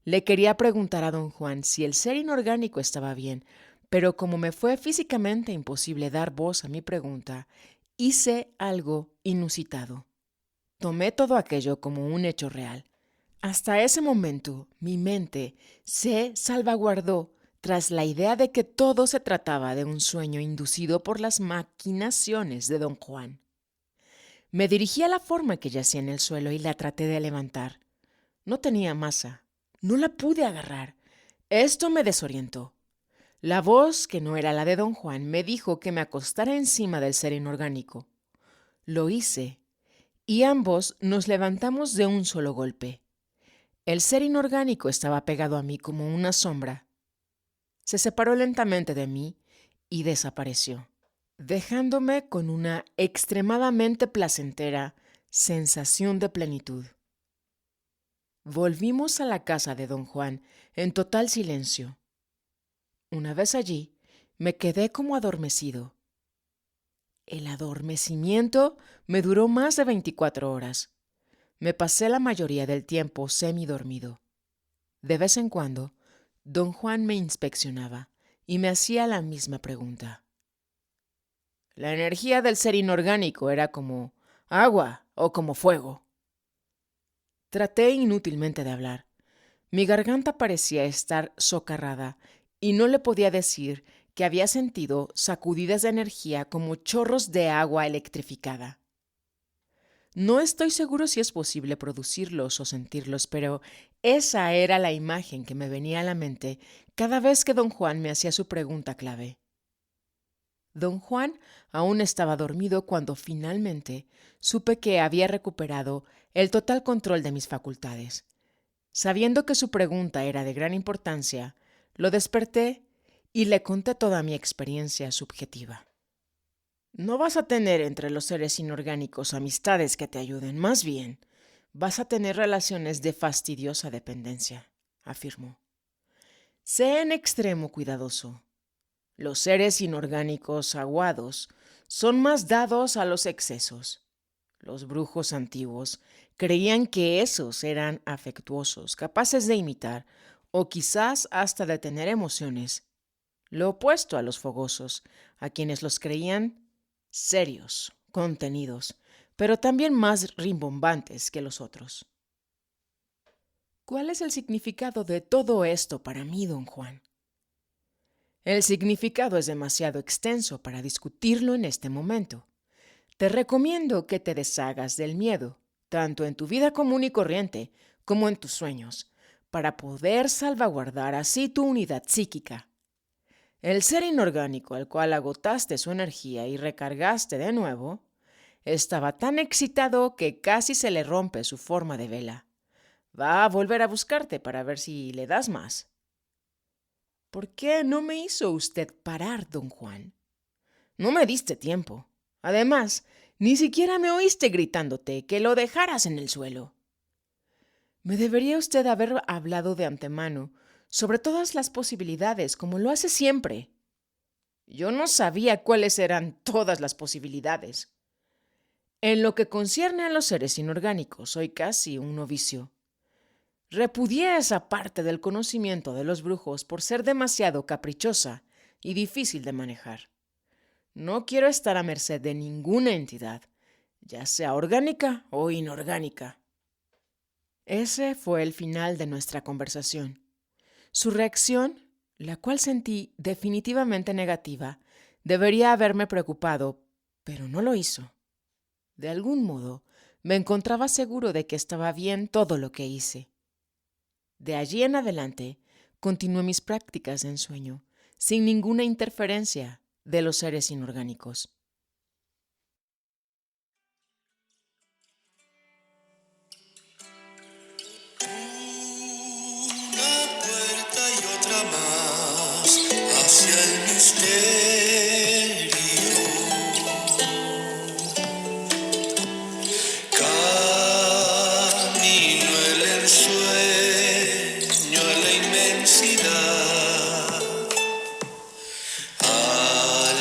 Le quería preguntar a don Juan si el ser inorgánico estaba bien, pero como me fue físicamente imposible dar voz a mi pregunta, hice algo inusitado. Tomé todo aquello como un hecho real. Hasta ese momento, mi mente se salvaguardó tras la idea de que todo se trataba de un sueño inducido por las maquinaciones de don Juan. Me dirigí a la forma que yacía en el suelo y la traté de levantar. No tenía masa. No la pude agarrar. Esto me desorientó. La voz, que no era la de don Juan, me dijo que me acostara encima del ser inorgánico. Lo hice, y ambos nos levantamos de un solo golpe. El ser inorgánico estaba pegado a mí como una sombra. Se separó lentamente de mí y desapareció, dejándome con una extremadamente placentera sensación de plenitud. Volvimos a la casa de don Juan en total silencio. Una vez allí, me quedé como adormecido. El adormecimiento me duró más de 24 horas. Me pasé la mayoría del tiempo semidormido. De vez en cuando, don Juan me inspeccionaba y me hacía la misma pregunta. La energía del ser inorgánico era como agua o como fuego. Traté inútilmente de hablar. Mi garganta parecía estar socarrada y no le podía decir que había sentido sacudidas de energía como chorros de agua electrificada. No estoy seguro si es posible producirlos o sentirlos, pero esa era la imagen que me venía a la mente cada vez que don Juan me hacía su pregunta clave. Don Juan aún estaba dormido cuando finalmente supe que había recuperado el total control de mis facultades. Sabiendo que su pregunta era de gran importancia, lo desperté y le conté toda mi experiencia subjetiva. No vas a tener entre los seres inorgánicos amistades que te ayuden, más bien vas a tener relaciones de fastidiosa dependencia, afirmó. Sé en extremo cuidadoso. Los seres inorgánicos aguados son más dados a los excesos. Los brujos antiguos creían que esos eran afectuosos, capaces de imitar o quizás hasta de tener emociones, lo opuesto a los fogosos, a quienes los creían serios, contenidos, pero también más rimbombantes que los otros. ¿Cuál es el significado de todo esto para mí, don Juan? El significado es demasiado extenso para discutirlo en este momento. Te recomiendo que te deshagas del miedo, tanto en tu vida común y corriente como en tus sueños, para poder salvaguardar así tu unidad psíquica. El ser inorgánico al cual agotaste su energía y recargaste de nuevo, estaba tan excitado que casi se le rompe su forma de vela. Va a volver a buscarte para ver si le das más. ¿Por qué no me hizo usted parar, don Juan? No me diste tiempo. Además, ni siquiera me oíste gritándote que lo dejaras en el suelo. Me debería usted haber hablado de antemano sobre todas las posibilidades, como lo hace siempre. Yo no sabía cuáles eran todas las posibilidades. En lo que concierne a los seres inorgánicos, soy casi un novicio. Repudié esa parte del conocimiento de los brujos por ser demasiado caprichosa y difícil de manejar. No quiero estar a merced de ninguna entidad, ya sea orgánica o inorgánica. Ese fue el final de nuestra conversación. Su reacción, la cual sentí definitivamente negativa, debería haberme preocupado, pero no lo hizo. De algún modo, me encontraba seguro de que estaba bien todo lo que hice. De allí en adelante, continué mis prácticas de ensueño, sin ninguna interferencia de los seres inorgánicos. Una puerta y otra más hacia el misterio. Camino el ensueño a la inmensidad, a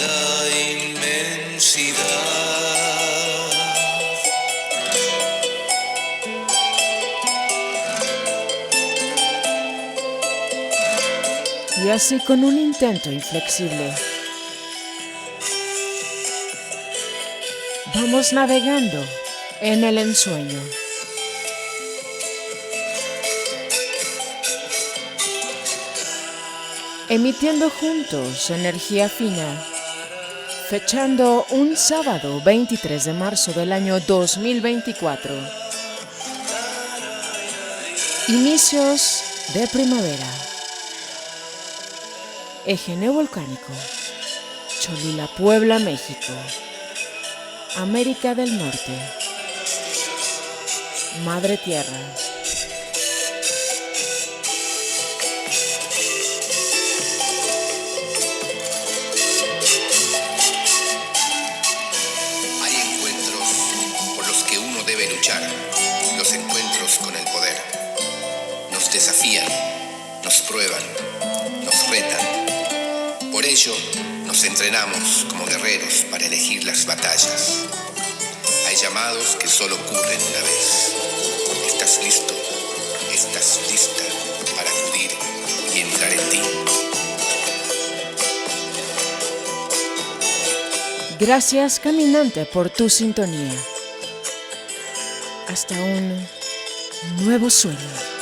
la inmensidad. Y así, con un intento inflexible, vamos navegando en el ensueño. Emitiendo juntos energía fina, fechando un sábado 23 de marzo del año 2024. Inicios de primavera. Eje neovolcánico, Cholula, Puebla, México. América del Norte. Madre Tierra. Hay encuentros por los que uno debe luchar, los encuentros con el poder. Nos desafían, nos prueban, nos retan. Por ello, nos entrenamos como guerreros para elegir las batallas. Hay llamados que solo ocurren una vez. ¿Estás listo? ¿Estás lista para acudir y entrar en ti? Gracias, caminante, por tu sintonía. Hasta un nuevo sueño.